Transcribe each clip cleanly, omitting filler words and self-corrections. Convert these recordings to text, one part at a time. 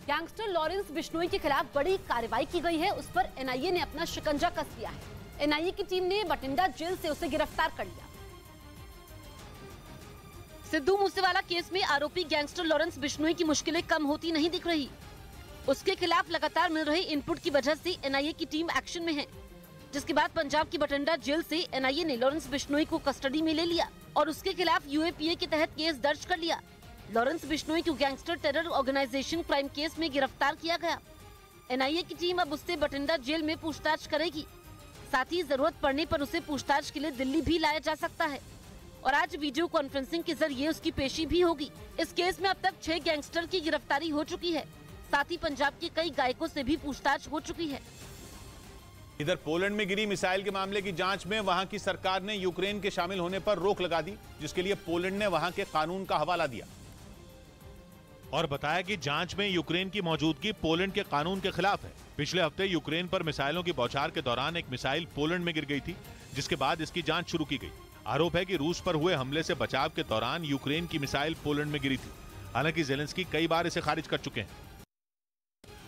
Gangster Lawrence Bishnoi के खिलाफ बड़ी कार्रवाई की गई है। उस पर एनआईए ने अपना शिकंजा कस लिया है। एनआईए की टीम ने बठिंडा जेल से उसे गिरफ्तार कर लिया। सिद्धू मूसेवाला केस में आरोपी गैंगस्टर लॉरेंस बिश्नोई की मुश्किलें कम होती नहीं दिख रही। उसके खिलाफ लगातार मिल रहे इनपुट की वजह से एनआईए की टीम एक्शन में है, जिसके बाद पंजाब की बठिंडा जेल से एनआईए ने लॉरेंस बिश्नोई को कस्टडी में ले लिया और उसके खिलाफ यूएपीए के तहत केस दर्ज कर लिया। लॉरेंस बिश्नोई को gangster terror organisation crime case में गिरफ्तार किया गया। एनआईए की टीम अब उससे बठिंडा जेल में पूछताछ करेगी। साथ ही जरूरत पड़ने पर उसे पूछताछ के लिए दिल्ली भी लाया जा सकता है और आज वीडियो कॉन्फ्रेंसिंग के जरिए उसकी पेशी भी होगी। इस केस में अब तक 6 गैंगस्टर की गिरफ्तारी हो चुकी है। साथ ही पंजाब के कई गायकों से भी पूछताछ हो चुकी है। इधर पोलैंड में गिरी मिसाइल के मामले की जांच में वहां की सरकार ने यूक्रेन के शामिल होने पर रोक लगा दी, जिसके लिए पोलैंड ने वहां के कानून का हवाला दिया और बताया कि जांच में यूक्रेन की मौजूदगी पोलैंड के कानून के खिलाफ है। पिछले हफ्ते यूक्रेन पर मिसाइलों की बौछार के दौरान एक मिसाइल पोलैंड में गिर गई थी, जिसके बाद इसकी जांच शुरू की गई। आरोप है कि रूस पर हुए हमले से बचाव के दौरान यूक्रेन की मिसाइल पोलैंड में गिरी थी। हालांकि ज़ेलेंस्की कई बार इसे खारिज कर चुके हैं।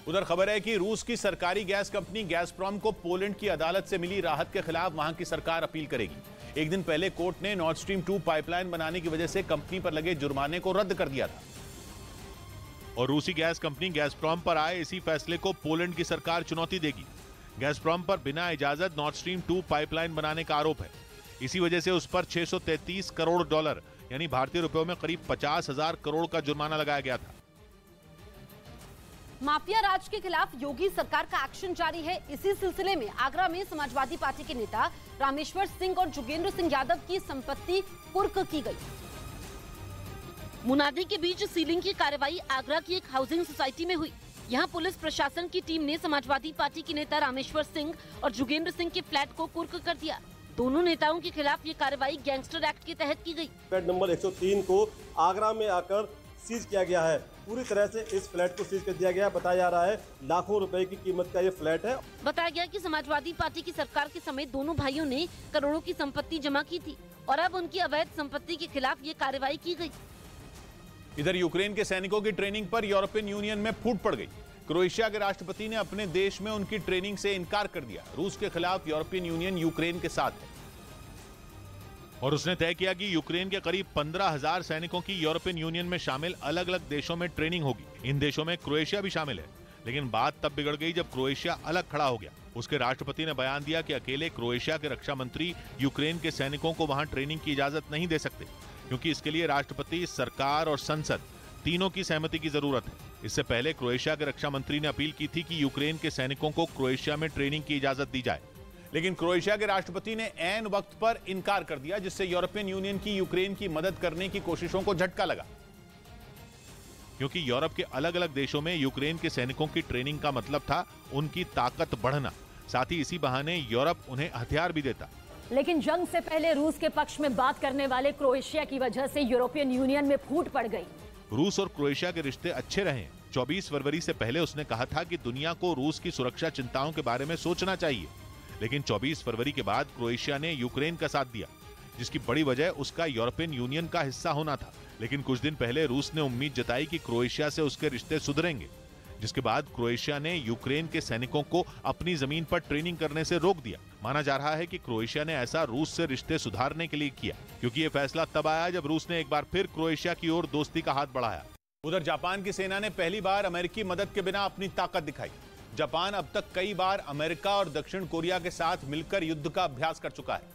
उधर खबर है कि रूस की सरकारी गैस कंपनी गैसप्रॉम को पोलैंड की अदालत से मिली राहत के खिलाफ वहां की सरकार अपील करेगी। एक दिन पहले कोर्ट ने नॉर्थ स्ट्रीम 2 पाइपलाइन बनाने की वजह से कंपनी पर लगे जुर्माने को रद्द कर दिया था और रूसी गैस कंपनी गैसप्रॉम पर आए इसी फैसले को पोलैंड की सरकार चुनौती देगी। गैसप्रॉम पर बिना इजाजत नॉर्थ स्ट्रीम 2 पाइपलाइन बनाने का आरोप है। इसी वजह से उस पर $633 करोड़ यानी भारतीय रुपयों में करीब 50,000 करोड़ का जुर्माना लगाया गया था। माफिया राज के खिलाफ योगी सरकार का एक्शन जारी है। इसी सिलसिले में आगरा में समाजवादी पार्टी के नेता रामेश्वर सिंह और जोगेंद्र सिंह यादव की संपत्ति कुर्क की गई। मुनादी के बीच सीलिंग की कार्रवाई आगरा की एक हाउसिंग सोसाइटी में हुई। यहां पुलिस प्रशासन की टीम ने समाजवादी पार्टी के नेता रामेश्वर सिंह और जोगेंद्र सिंह के फ्लैट को कुर्क कर दिया। दोनों नेताओं के खिलाफ ये कार्रवाई गैंगस्टर एक्ट के तहत की गई। फ्लैट नंबर 103 को आगरा में आकर सीज किया गया है। पूरी तरह से इस फ्लैट को सीज कर दिया गया। बताया जा रहा है लाखों रुपए की कीमत का ये फ्लैट है। बताया गया कि समाजवादी पार्टी की सरकार के समेत दोनों भाइयों ने करोड़ों की संपत्ति जमा की थी और अब उनकी अवैध संपत्ति के खिलाफ ये कार्रवाई की गई। इधर यूक्रेन के सैनिकों की ट्रेनिंग पर यूरोपियन यूनियन में फूट पड़ गई। क्रोएशिया के राष्ट्रपति ने अपने देश में उनकी ट्रेनिंग से इनकार कर दिया। रूस के खिलाफ यूरोपियन यूनियन यूक्रेन के साथ है और उसने तय किया कि यूक्रेन के करीब 15,000 सैनिकों की यूरोपियन यूनियन में शामिल अलग अलग देशों में ट्रेनिंग होगी। इन देशों में क्रोएशिया भी शामिल है, लेकिन बात तब बिगड़ गई जब क्रोएशिया अलग खड़ा हो गया। उसके राष्ट्रपति ने बयान दिया कि अकेले क्रोएशिया के रक्षा मंत्री यूक्रेन के सैनिकों को वहां ट्रेनिंग की इजाजत नहीं दे सकते, क्योंकि इसके लिए राष्ट्रपति, सरकार और संसद तीनों की सहमति की जरूरत है। इससे पहले क्रोएशिया के रक्षा मंत्री ने अपील की थी कि यूक्रेन के सैनिकों को क्रोएशिया में ट्रेनिंग की इजाजत दी जाए, लेकिन क्रोएशिया के राष्ट्रपति ने ऐन वक्त पर इनकार कर दिया, जिससे यूरोपियन यूनियन की यूक्रेन की मदद करने की कोशिशों को झटका लगा। क्योंकि यूरोप के अलग अलग देशों में यूक्रेन के सैनिकों की ट्रेनिंग का मतलब था उनकी ताकत बढ़ना। साथ ही इसी बहाने यूरोप उन्हें हथियार भी देता। लेकिन जंग से पहले रूस के पक्ष में बात करने वाले क्रोएशिया की वजह से यूरोपियन यूनियन में फूट पड़ गई। रूस और क्रोएशिया के रिश्ते अच्छे रहे। 24 फरवरी से पहले उसने कहा था कि दुनिया को रूस की सुरक्षा चिंताओं के बारे में सोचना चाहिए, लेकिन 24 फरवरी के बाद क्रोएशिया ने यूक्रेन का साथ दिया, जिसकी बड़ी वजह उसका यूरोपियन यूनियन का हिस्सा होना था। लेकिन कुछ दिन पहले रूस ने उम्मीद जताई कि क्रोएशिया से उसके रिश्ते सुधरेंगे, जिसके बाद क्रोएशिया ने यूक्रेन के सैनिकों को अपनी जमीन पर ट्रेनिंग करने से रोक दिया। माना जा रहा है कि क्रोएशिया ने ऐसा रूस से रिश्ते सुधारने के लिए किया, क्योंकि ये फैसला तब आया जब रूस ने एक बार फिर क्रोएशिया की ओर दोस्ती का हाथ बढ़ाया। उधर जापान की सेना ने पहली बार अमेरिकी मदद के बिना अपनी ताकत दिखाई। जापान अब तक कई बार अमेरिका और दक्षिण कोरिया के साथ मिलकर युद्ध का अभ्यास कर चुका है,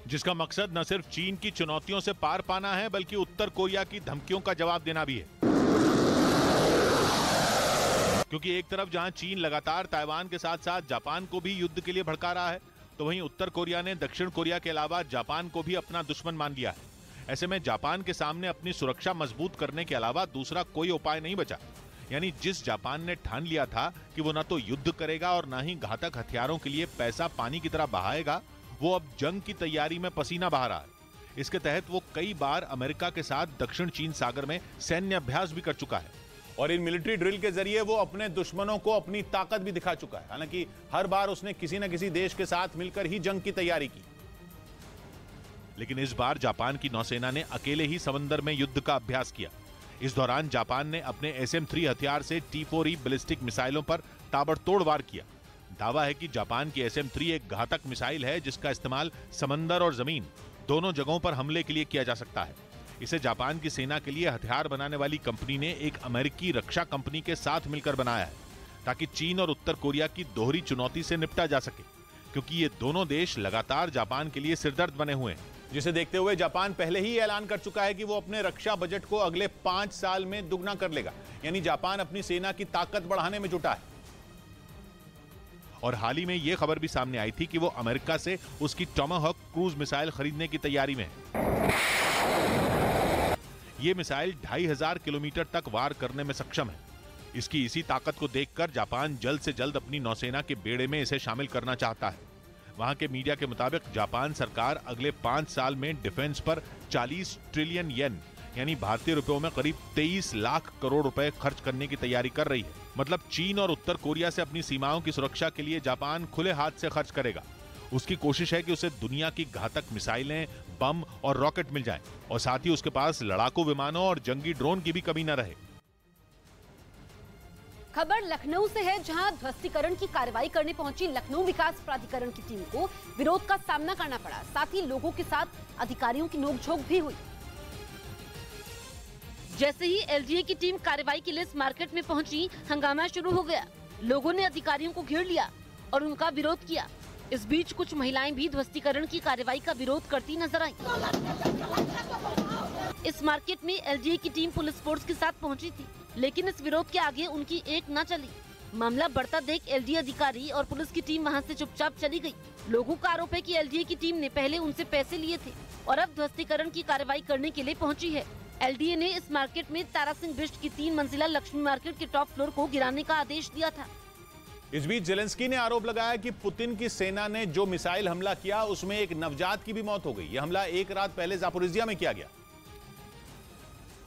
जिसका मकसद न सिर्फ चीन की चुनौतियों से पार पाना है, बल्कि उत्तर कोरिया की धमकियों का जवाब देना भी है। क्योंकि एक तरफ जहां चीन लगातार ताइवान के साथ साथ जापान को भी युद्ध के लिए भड़का रहा है, तो वहीं उत्तर कोरिया ने दक्षिण कोरिया के अलावा जापान को भी अपना दुश्मन मान लिया है। ऐसे में जापान के सामने अपनी सुरक्षा मजबूत करने के अलावा दूसरा कोई उपाय नहीं बचा। यानी जिस जापान ने ठान लिया था कि वो न तो युद्ध करेगा और न ही घातक हथियारों के लिए पैसा पानी की तरह बहाएगा, वो अब जंग की तैयारी में पसीना बहा रहा है। इसके तहत वो कई बार अमेरिका के साथ दक्षिण चीन सागर में सैन्य अभ्यास भी कर चुका है और इन मिलिट्री ड्रिल के जरिए वो अपने दुश्मनों को अपनी ताकत भी दिखा चुका है। हालांकि हर बार उसने किसी न किसी देश के साथ मिलकर ही जंग की तैयारी की, लेकिन इस बार जापान की नौसेना ने अकेले ही समंदर में युद्ध का अभ्यास किया। इस दौरान जापान ने अपने SM-3 हथियार से T-4E बैलिस्टिक मिसाइलों पर ताबड़तोड़ वार किया। दावा है कि जापान की SM-3 एक घातक मिसाइल है जिसका इस्तेमाल समंदर और जमीन दोनों जगहों पर हमले के लिए किया जा सकता है। इसे जापान की सेना के लिए हथियार बनाने वाली कंपनी ने एक अमेरिकी रक्षा कंपनी के साथ मिलकर बनाया है, ताकि चीन और उत्तर कोरिया की दोहरी चुनौती से निपटा जा सके, क्योंकि ये दोनों देश लगातार जापान के लिए सिरदर्द बने हुए हैं। जिसे देखते हुए जापान पहले ही ऐलान कर चुका है कि वो अपने रक्षा बजट को अगले 5 साल में दुगना कर लेगा। यानी जापान अपनी सेना की ताकत बढ़ाने में जुटा है। और हाल ही में यह खबर भी सामने आई थी कि वो अमेरिका से उसकी टॉमाहॉक क्रूज मिसाइल खरीदने की तैयारी में है। ये मिसाइल 2500 किलोमीटर तक वार करने में सक्षम है। इसकी इसी ताकत को देखकर जापान जल्द से जल्द अपनी नौसेना के बेड़े में इसे शामिल करना चाहता है। वहां के मीडिया के मुताबिक जापान सरकार अगले 5 साल में डिफेंस पर 40 ट्रिलियन येन यानी भारतीय रुपयों में करीब 23 लाख करोड़ रुपए खर्च करने की तैयारी कर रही है। मतलब चीन और उत्तर कोरिया से अपनी सीमाओं की सुरक्षा के लिए जापान खुले हाथ से खर्च करेगा। उसकी कोशिश है कि उसे दुनिया की घातक मिसाइलें, बम और रॉकेट मिल जाएं और साथ ही उसके पास लड़ाकू विमानों और जंगी ड्रोन की भी कमी न रहे। खबर लखनऊ से है, जहां ध्वस्तीकरण की कार्रवाई करने पहुंची लखनऊ विकास प्राधिकरण की टीम को विरोध का सामना करना पड़ा। साथ ही लोगों के साथ अधिकारियों की नोकझोंक भी हुई। जैसे ही LGA की टीम कार्रवाई के लिए मार्केट में पहुंची, हंगामा शुरू हो गया। लोगों ने अधिकारियों को घेर लिया और उनका विरोध किया। इस बीच कुछ महिलाएं भी ध्वस्तीकरण की कार्रवाई का विरोध करती नजर आईं। इस मार्केट में LGA की टीम पुलिस फोर्स के साथ पहुंची थी, लेकिन इस विरोध के आगे उनकी एक न चली। मामला बढ़ता देख LGA अधिकारी और पुलिस की टीम वहां से चुपचाप चली गई। लोगों का आरोप है कि LGA की टीम ने पहले उनसे पैसे लिए थे और अब ध्वस्तीकरण की कार्रवाई करने के लिए पहुंची है। LDA ने इस मार्केट में तारा सिंह बिष्ट की 3 मंजिला लक्ष्मी मार्केट के टॉप फ्लोर को गिराने का आदेश दिया था। इस बीच जेलेंस्की ने आरोप लगाया कि पुतिन की सेना ने जो मिसाइल हमला किया उसमें एक नवजात की भी मौत हो गई। यह हमला एक रात पहले जापोरिजिया में किया गया,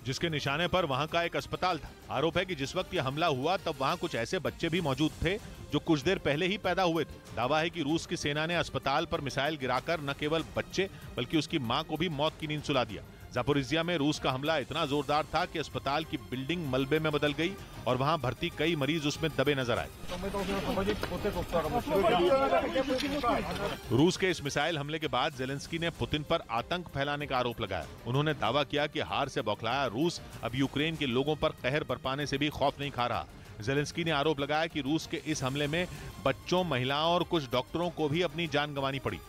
जिसके निशाने पर वहां का एक अस्पताल था। आरोप है कि जिस वक्त यह हमला हुआ तब वहां कुछ ऐसे बच्चे भी मौजूद थे जो कुछ देर पहले ही पैदा हुए थे। दावा है कि रूस की सेना ने अस्पताल पर मिसाइल गिराकर न केवल बच्चे बल्कि उसकी मां को भी मौत की नींद सुला दिया। जापोरिजिया में रूस का हमला इतना जोरदार था कि अस्पताल की बिल्डिंग मलबे में बदल गई और वहां भर्ती कई मरीज उसमें दबे नजर आए। रूस के इस मिसाइल हमले के बाद जेलेंस्की ने पुतिन पर आतंक फैलाने का आरोप लगाया। उन्होंने दावा किया कि हार से बौखलाया रूस अब यूक्रेन के लोगों पर कहर बरपाने से भी खौफ नहीं खा रहा। जेलेंस्की ने आरोप लगाया कि रूस के इस हमले में बच्चों, महिलाओं और कुछ डॉक्टरों को भी अपनी जान गंवानी पड़ी।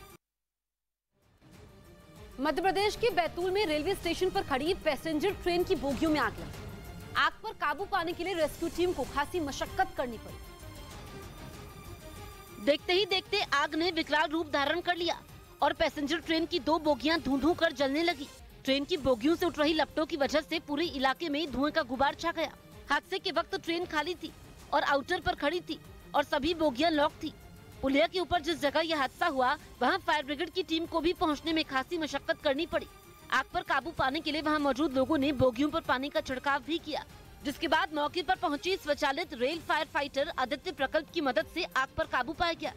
मध्य प्रदेश के बैतूल में रेलवे स्टेशन पर खड़ी पैसेंजर ट्रेन की बोगियों में आग लगी। आग पर काबू पाने के लिए रेस्क्यू टीम को खासी मशक्कत करनी पड़ी। देखते ही देखते आग ने विकराल रूप धारण कर लिया और पैसेंजर ट्रेन की 2 बोगियां धूं-धूं कर जलने लगी। ट्रेन की बोगियों से उठ रही लपटों की वजह से पूरे इलाके में धुएं का गुबार छा गया। हादसे के वक्त ट्रेन खाली थी और आउटर पर खड़ी थी और सभी बोगियां लॉक थी। पुलिया के ऊपर जिस जगह यह हादसा हुआ वहां फायर ब्रिगेड की टीम को भी पहुंचने में खासी मशक्कत करनी पड़ी। आग पर काबू पाने के लिए वहां मौजूद लोगों ने बोगियों पर पानी का छिड़काव भी किया, जिसके बाद मौके पर पहुंची स्वचालित रेल फायर फाइटर आदित्य प्रकल्प की मदद से आग पर काबू पाया गया।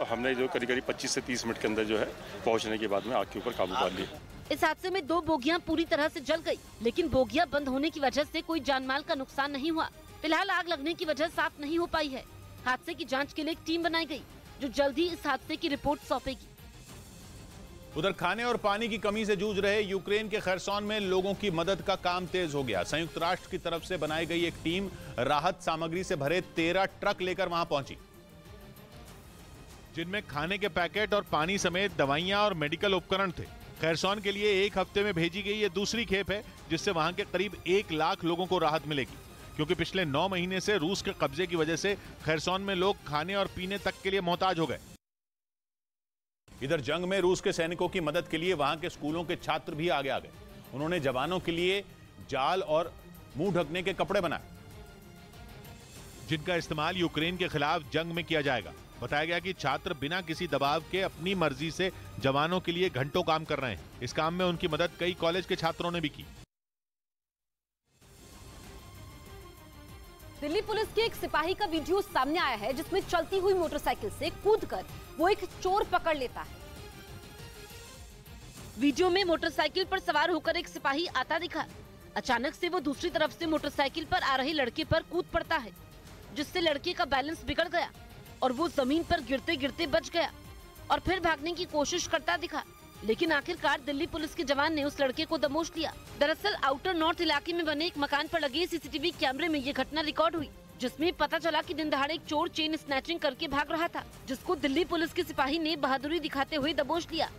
हमने जो करीब 25 से 30 मिनट के अंदर जो है पहुंचने के बाद में आग के ऊपर काबू पा लिया। इस हादसे में 2 बोगियां पूरी तरह से जल गई, लेकिन बोगियां बंद होने की वजह से कोई जानमाल का नुकसान नहीं हुआ। फिलहाल आग लगने की वजह साफ नहीं हो पाई है। हादसे की जाँच के लिए एक टीम बनाई गयी जो जल्द ही इस हादसे की रिपोर्ट सौंपेगी। उधर खाने और पानी की कमी से जूझ रहे यूक्रेन के खरसोन में लोगों की मदद का काम तेज हो गया। संयुक्त राष्ट्र की तरफ से बनाई गई एक टीम राहत सामग्री से भरे 13 ट्रक लेकर वहां पहुंची, जिनमें खाने के पैकेट और पानी समेत दवाइयां और मेडिकल उपकरण थे। खरसोन के लिए 1 हफ्ते में भेजी गई ये दूसरी खेप है, जिससे वहां के करीब 1 लाख लोगों को राहत मिलेगी, क्योंकि पिछले 9 महीने से रूस के कब्जे की वजह से खरसोन में लोग खाने और पीने तक के लिए मोहताज हो गए। इधर जंग में रूस के सैनिकों की मदद के लिए वहां के स्कूलों के छात्र भी आगे आ गए। उन्होंने जवानों के लिए जाल और मुंह ढकने के कपड़े बनाए, जिनका इस्तेमाल यूक्रेन के खिलाफ जंग में किया जाएगा। बताया गया कि छात्र बिना किसी दबाव के अपनी मर्जी से जवानों के लिए घंटों काम कर रहे हैं। इस काम में उनकी मदद कई कॉलेज के छात्रों ने भी की। दिल्ली पुलिस के एक सिपाही का वीडियो सामने आया है, जिसमें चलती हुई मोटरसाइकिल से कूदकर वो एक चोर पकड़ लेता है। वीडियो में मोटरसाइकिल पर सवार होकर एक सिपाही आता दिखा। अचानक से वो दूसरी तरफ से मोटरसाइकिल पर आ रहे लड़के पर कूद पड़ता है, जिससे लड़के का बैलेंस बिगड़ गया और वो जमीन पर गिरते गिरते बच गया और फिर भागने की कोशिश करता दिखा। लेकिन आखिरकार दिल्ली पुलिस के जवान ने उस लड़के को दबोच लिया। दरअसल आउटर नॉर्थ इलाके में बने एक मकान पर लगे सीसीटीवी कैमरे में ये घटना रिकॉर्ड हुई, जिसमें पता चला कि दिन दहाड़े एक चोर चेन स्नैचिंग करके भाग रहा था, जिसको दिल्ली पुलिस के सिपाही ने बहादुरी दिखाते हुए दबोच लिया।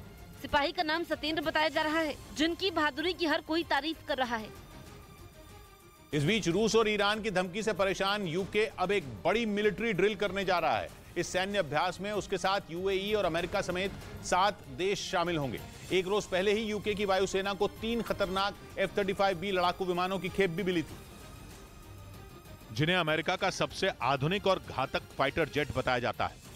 सिपाही का नाम सत्येंद्र बताया जा रहा है, जिनकी बहादुरी की हर कोई तारीफ कर रहा है। इस बीच रूस और ईरान की धमकी से परेशान यूके अब एक बड़ी मिलिट्री ड्रिल करने जा रहा है। इस सैन्य अभ्यास में उसके साथ यूएई और अमेरिका समेत 7 देश शामिल होंगे। एक रोज पहले ही यूके की वायुसेना को 3 खतरनाक F-35B लड़ाकू विमानों की खेप भी मिली थी, जिन्हें अमेरिका का सबसे आधुनिक और घातक फाइटर जेट बताया जाता है।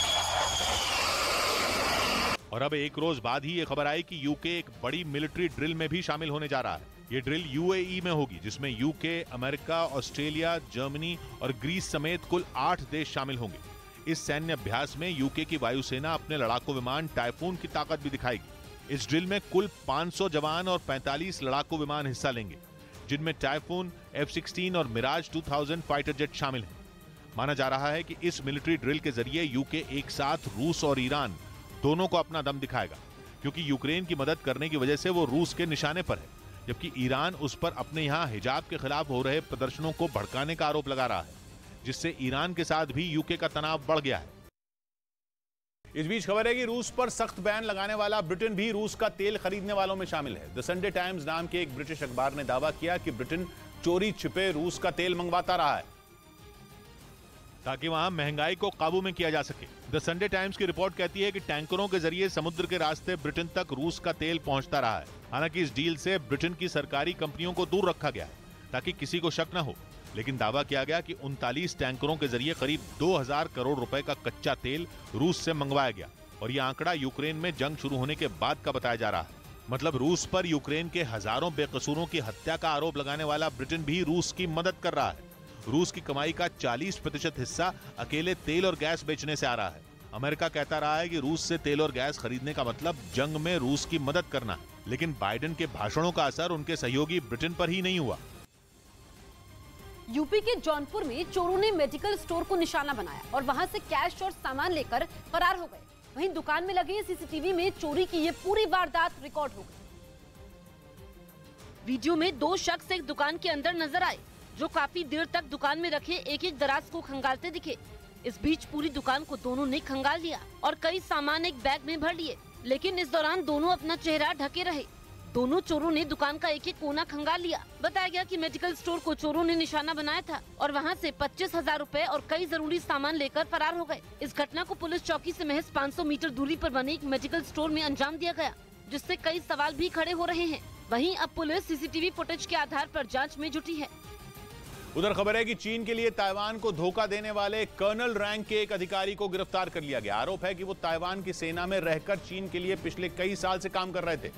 और अब एक रोज बाद ही यह खबर आई कि यूके एक बड़ी मिलिट्री ड्रिल में भी शामिल होने जा रहा है। ये ड्रिल यूएई में होगी, जिसमें यूके, अमेरिका, ऑस्ट्रेलिया, जर्मनी और ग्रीस समेत कुल 8 देश शामिल होंगे। इस सैन्य अभ्यास में यूके की वायुसेना अपने लड़ाकू विमान टाइफून की ताकत भी दिखाएगी। इस ड्रिल में कुल 500 जवान और 45 लड़ाकू विमान हिस्सा लेंगे, जिनमें टाइफून, F-16 और मिराज 2000 फाइटर जेट शामिल हैं। माना जा रहा है कि इस मिलिट्री ड्रिल के जरिए यूके एक साथ रूस और ईरान दोनों को अपना दम दिखाएगा, क्योंकि यूक्रेन की मदद करने की वजह से वो रूस के निशाने पर है, जबकि ईरान उस पर अपने यहां हिजाब के खिलाफ हो रहे प्रदर्शनों को भड़काने का आरोप लगा रहा है, जिससे ईरान के साथ भी यूके का तनाव बढ़ गया है। इस बीच खबर है कि रूस पर सख्त बैन लगाने वाला ब्रिटेन भी रूस का तेल खरीदने वालों में शामिल है। द संडे टाइम्स नाम के एक ब्रिटिश अखबार ने दावा किया कि ब्रिटेन चोरी छिपे रूस का तेल मंगवाता रहा है, ताकि वहां महंगाई को काबू में किया जा सके। द संडे टाइम्स की रिपोर्ट कहती है कि टैंकरों के जरिए समुद्र के रास्ते ब्रिटेन तक रूस का तेल पहुंचता रहा है। हालांकि इस डील से ब्रिटेन की सरकारी कंपनियों को दूर रखा गया है, ताकि किसी को शक न हो। लेकिन दावा किया गया कि 39 टैंकरों के जरिए करीब 2000 करोड़ रुपए का कच्चा तेल रूस से मंगवाया गया, और यह आंकड़ा यूक्रेन में जंग शुरू होने के बाद का बताया जा रहा है। मतलब रूस पर यूक्रेन के हजारों बेकसूरों की हत्या का आरोप लगाने वाला ब्रिटेन भी रूस की मदद कर रहा है। रूस की कमाई का 40% हिस्सा अकेले तेल और गैस बेचने से आ रहा है। अमेरिका कहता रहा है कि रूस से तेल और गैस खरीदने का मतलब जंग में रूस की मदद करना है, लेकिन बाइडेन के भाषणों का असर उनके सहयोगी ब्रिटेन पर ही नहीं हुआ। यूपी के जौनपुर में चोरों ने मेडिकल स्टोर को निशाना बनाया और वहां से कैश और सामान लेकर फरार हो गए। वहीं दुकान में लगे सीसीटीवी में चोरी की ये पूरी वारदात रिकॉर्ड हो गई। वीडियो में 2 शख्स एक दुकान के अंदर नजर आए, जो काफी देर तक दुकान में रखे एक दराज को खंगालते दिखे। इस बीच पूरी दुकान को दोनों ने खंगाल लिया और कई सामान एक बैग में भर लिए, लेकिन इस दौरान दोनों अपना चेहरा ढके रहे। दोनों चोरों ने दुकान का एक कोना खंगाल लिया। बताया गया कि मेडिकल स्टोर को चोरों ने निशाना बनाया था और वहां से 25,000 रुपए और कई जरूरी सामान लेकर फरार हो गए। इस घटना को पुलिस चौकी से महज 500 मीटर दूरी पर बने एक मेडिकल स्टोर में अंजाम दिया गया, जिससे कई सवाल भी खड़े हो रहे हैं। वहीं अब पुलिस सीसीटीवी फुटेज के आधार पर जांच में जुटी है। उधर खबर है कि चीन के लिए ताइवान को धोखा देने वाले कर्नल रैंक के एक अधिकारी को गिरफ्तार कर लिया गया। आरोप है कि वो ताइवान की सेना में रहकर चीन के लिए पिछले कई साल से काम कर रहे थे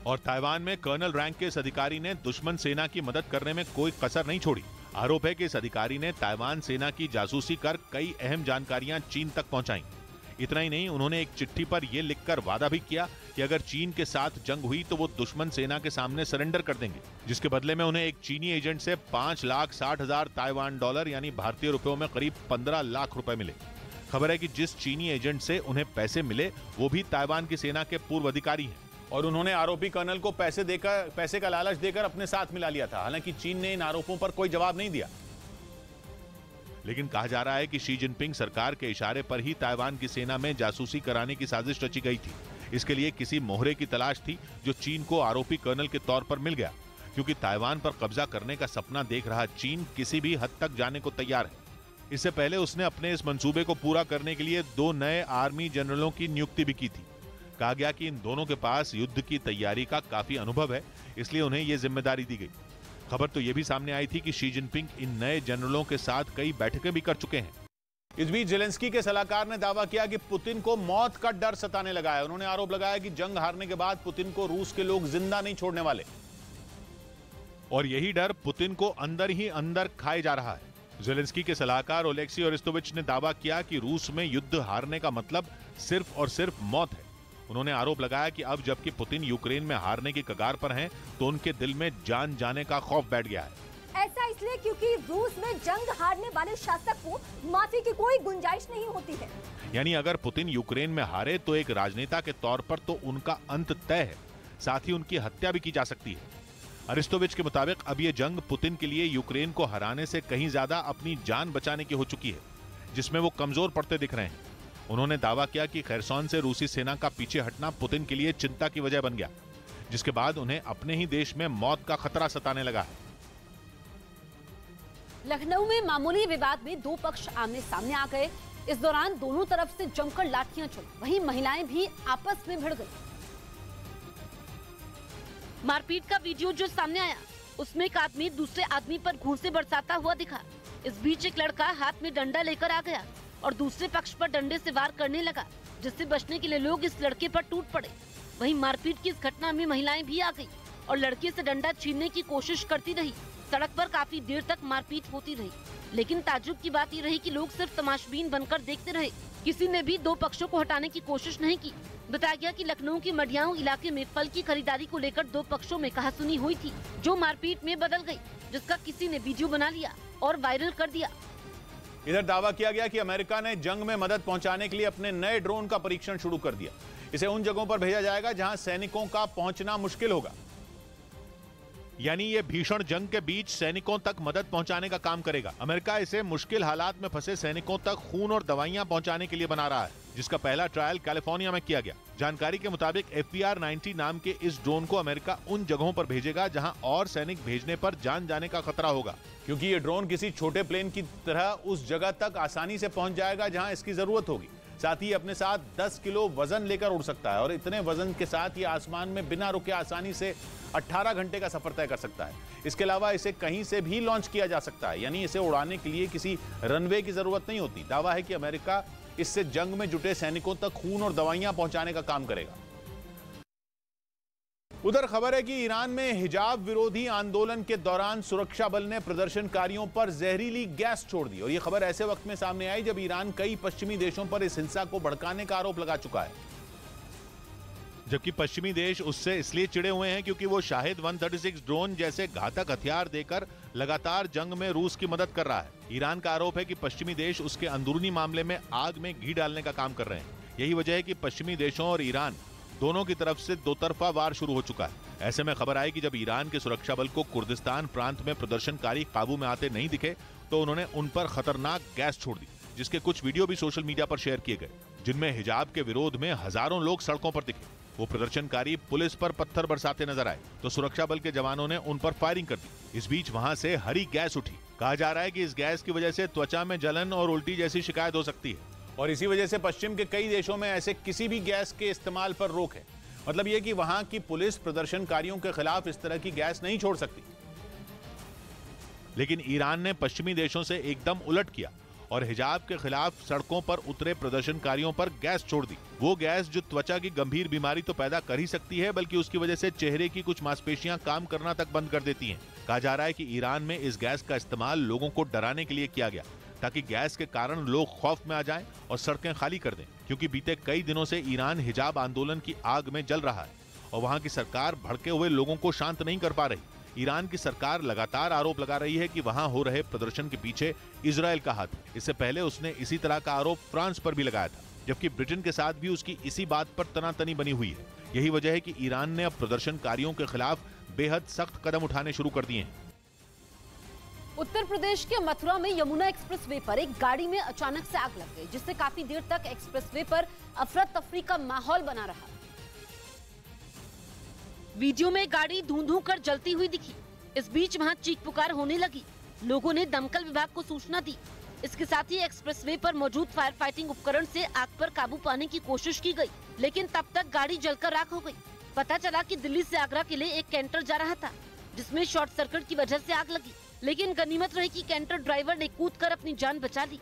और ताइवान में कर्नल रैंक के इस अधिकारी ने दुश्मन सेना की मदद करने में कोई कसर नहीं छोड़ी। आरोप है कि इस अधिकारी ने ताइवान सेना की जासूसी कर कई अहम जानकारियां चीन तक पहुंचाई। इतना ही नहीं, उन्होंने एक चिट्ठी पर यह लिखकर वादा भी किया कि अगर चीन के साथ जंग हुई तो वो दुश्मन सेना के सामने सरेंडर कर देंगे, जिसके बदले में उन्हें एक चीनी एजेंट से 5,60,000 ताइवान डॉलर यानी भारतीय रुपयों में करीब 15 लाख रुपए मिले। खबर है कि जिस चीनी एजेंट से उन्हें पैसे मिले वो भी ताइवान की सेना के पूर्व अधिकारी हैं और उन्होंने आरोपी कर्नल को पैसे का लालच देकर अपने साथ मिला लिया था। हालांकि चीन ने इन आरोपों पर कोई जवाब नहीं दिया, लेकिन कहा जा रहा है कि शी जिनपिंग सरकार के इशारे पर ही ताइवान की सेना में जासूसी कराने की साजिश रची गई थी। इसके लिए किसी मोहरे की तलाश थी जो चीन को आरोपी कर्नल के तौर पर मिल गया, क्योंकि ताइवान पर कब्जा करने का सपना देख रहा चीन किसी भी हद तक जाने को तैयार है। इससे पहले उसने अपने इस मंसूबे को पूरा करने के लिए 2 नए आर्मी जनरलों की नियुक्ति भी की थी। कहा गया कि इन दोनों के पास युद्ध की तैयारी का काफी अनुभव है, इसलिए उन्हें यह जिम्मेदारी दी गई। खबर तो यह भी सामने आई थी कि शी जिनपिंग इन नए जनरलों के साथ कई बैठकें भी कर चुके हैं। इस बीच जेलेंस्की के सलाहकार ने दावा किया कि पुतिन को मौत का डर सताने लगा है। उन्होंने आरोप लगाया कि जंग हारने के बाद पुतिन को रूस के लोग जिंदा नहीं छोड़ने वाले और यही डर पुतिन को अंदर ही अंदर खाए जा रहा है। जेलेंस्की के सलाहकार ओलेक्सी ओरेस्टोविच ने दावा किया कि रूस में युद्ध हारने का मतलब सिर्फ और सिर्फ मौत है उन्होंने आरोप लगाया कि अब जबकि पुतिन यूक्रेन में हारने की कगार पर हैं, तो उनके दिल में जान जाने का खौफ बैठ गया है। ऐसा इसलिए क्योंकि रूस में जंग हारने वाले शासक को माफी की कोई गुंजाइश नहीं होती है। यानी अगर पुतिन यूक्रेन में हारे तो एक राजनेता के तौर पर तो उनका अंत तय है, साथ ही उनकी हत्या भी की जा सकती है। अरिस्तोविच के मुताबिक अब ये जंग पुतिन के लिए यूक्रेन को हराने से कहीं ज्यादा अपनी जान बचाने की हो चुकी है, जिसमें वो कमजोर पड़ते दिख रहे हैं। उन्होंने दावा किया कि खैरसॉन से रूसी सेना का पीछे हटना पुतिन के लिए चिंता की वजह बन गया, जिसके बाद उन्हें अपने ही देश में मौत का खतरा सताने लगा है। लखनऊ में मामूली विवाद में दो पक्ष आमने सामने आ गए। इस दौरान दोनों तरफ से जमकर लाठियां चली, वहीं महिलाएं भी आपस में भिड़ गई। मारपीट का वीडियो जो सामने आया, उसमें एक आदमी दूसरे आदमी पर घूंसे बरसाता हुआ दिखा। इस बीच एक लड़का हाथ में डंडा लेकर आ गया और दूसरे पक्ष पर डंडे से वार करने लगा, जिससे बचने के लिए लोग इस लड़के पर टूट पड़े। वहीं मारपीट की इस घटना में महिलाएं भी आ गई और लड़के से डंडा छीनने की कोशिश करती रही। सड़क पर काफी देर तक मारपीट होती रही, लेकिन ताज्जुब की बात ये रही कि लोग सिर्फ तमाशबीन बनकर देखते रहे। किसी ने भी दो पक्षों को हटाने की कोशिश नहीं की। बताया गया कि लखनऊ के मडियाऊ इलाके में फल की खरीदारी को लेकर दो पक्षों में कहासुनी हुई थी, जो मारपीट में बदल गई, जिसका किसी ने वीडियो बना लिया और वायरल कर दिया। इधर दावा किया गया कि अमेरिका ने जंग में मदद पहुंचाने के लिए अपने नए ड्रोन का परीक्षण शुरू कर दिया। इसे उन जगहों पर भेजा जाएगा जहां सैनिकों का पहुंचना मुश्किल होगा। यानी ये भीषण जंग के बीच सैनिकों तक मदद पहुंचाने का काम करेगा। अमेरिका इसे मुश्किल हालात में फंसे सैनिकों तक खून और दवाइयां पहुंचाने के लिए बना रहा है, जिसका पहला ट्रायल कैलिफोर्निया में किया गया। जानकारी के मुताबिक FPR-90 नाम के इस ड्रोन को अमेरिका उन जगहों पर भेजेगा जहां और सैनिक भेजने पर जान जाने का खतरा होगा, क्योंकि ये ड्रोन किसी छोटे प्लेन की तरह उस जगह तक आसानी से पहुंच जाएगा जहां इसकी जरूरत होगी। साथ ही अपने साथ 10 किलो वजन लेकर उड़ सकता है और इतने वजन के साथ ये आसमान में बिना रुके आसानी से 18 घंटे का सफर तय कर सकता है। इसके अलावा इसे कहीं से भी लॉन्च किया जा सकता है, यानी इसे उड़ाने के लिए किसी रनवे की जरूरत नहीं होती। दावा है कि अमेरिका इससे जंग में जुटे सैनिकों तक खून और दवाइयां पहुंचाने का काम करेगा। उधर खबर है कि ईरान में हिजाब विरोधी आंदोलन के दौरान सुरक्षा बल ने प्रदर्शनकारियों पर जहरीली गैस छोड़ दी, और यह खबर ऐसे वक्त में सामने आई जब ईरान कई पश्चिमी देशों पर इस हिंसा को भड़काने का आरोप लगा चुका है। जबकि पश्चिमी देश उससे इसलिए चिढ़े हुए हैं क्योंकि वो शाहिद 136 ड्रोन जैसे घातक हथियार देकर लगातार जंग में रूस की मदद कर रहा है। ईरान का आरोप है कि पश्चिमी देश उसके अंदरूनी मामले में आग में घी डालने का काम कर रहे हैं। यही वजह है कि पश्चिमी देशों और ईरान दोनों की तरफ से दो तरफा वार शुरू हो चुका है। ऐसे में खबर आई कि जब ईरान के सुरक्षा बल को कुर्दिस्तान प्रांत में प्रदर्शनकारी काबू में आते नहीं दिखे तो उन्होंने उन पर खतरनाक गैस छोड़ दी, जिसके कुछ वीडियो भी सोशल मीडिया पर शेयर किए गए, जिनमें हिजाब के विरोध में हजारों लोग सड़कों पर दिखे। वो प्रदर्शनकारी पुलिस पर पत्थर बरसाते नजर आए तो सुरक्षा बल के जवानों ने उन पर फायरिंग कर दी। इस बीच वहां से हरी गैस उठी। कहा जा रहा है कि इस गैस की वजह से त्वचा में जलन और उल्टी जैसी शिकायत हो सकती है, और इसी वजह से पश्चिम के कई देशों में ऐसे किसी भी गैस के इस्तेमाल पर रोक है। मतलब यह कि वहां की पुलिस प्रदर्शनकारियों के खिलाफ इस तरह की गैस नहीं छोड़ सकती। लेकिन ईरान ने पश्चिमी देशों से एकदम उलट किया और हिजाब के खिलाफ सड़कों पर उतरे प्रदर्शनकारियों पर गैस छोड़ दी। वो गैस जो त्वचा की गंभीर बीमारी तो पैदा कर ही सकती है, बल्कि उसकी वजह से चेहरे की कुछ मांसपेशियां काम करना तक बंद कर देती हैं। कहा जा रहा है कि ईरान में इस गैस का इस्तेमाल लोगों को डराने के लिए किया गया, ताकि गैस के कारण लोग खौफ में आ जाएं और सड़कें खाली कर दें, क्योंकि बीते कई दिनों से ईरान हिजाब आंदोलन की आग में जल रहा है और वहां की सरकार भड़के हुए लोगों को शांत नहीं कर पा रही। ईरान की सरकार लगातार आरोप लगा रही है कि वहां हो रहे प्रदर्शन के पीछे इजराइल का हाथ है। इससे पहले उसने इसी तरह का आरोप फ्रांस पर भी लगाया था, जबकि ब्रिटेन के साथ भी उसकी इसी बात पर तनातनी बनी हुई है। यही वजह है कि ईरान ने अब प्रदर्शनकारियों के खिलाफ बेहद सख्त कदम उठाने शुरू कर दिए हैं। उत्तर प्रदेश के मथुरा में यमुना एक्सप्रेसवे पर एक गाड़ी में अचानक से आग लग गई, जिससे काफी देर तक एक्सप्रेसवे पर अफरा तफरी का माहौल बना रहा। वीडियो में गाड़ी धूं-धूं कर जलती हुई दिखी। इस बीच वहां चीख पुकार होने लगी। लोगों ने दमकल विभाग को सूचना दी। इसके साथ ही एक्सप्रेसवे पर मौजूद फायर फाइटिंग उपकरण से आग पर काबू पाने की कोशिश की गई, लेकिन तब तक गाड़ी जलकर राख हो गई। पता चला कि दिल्ली से आगरा के लिए एक कैंटर जा रहा था, जिसमें शॉर्ट सर्किट की वजह से आग लगी, लेकिन गनीमत रही कि कैंटर ड्राइवर ने कूदकर अपनी जान बचा ली।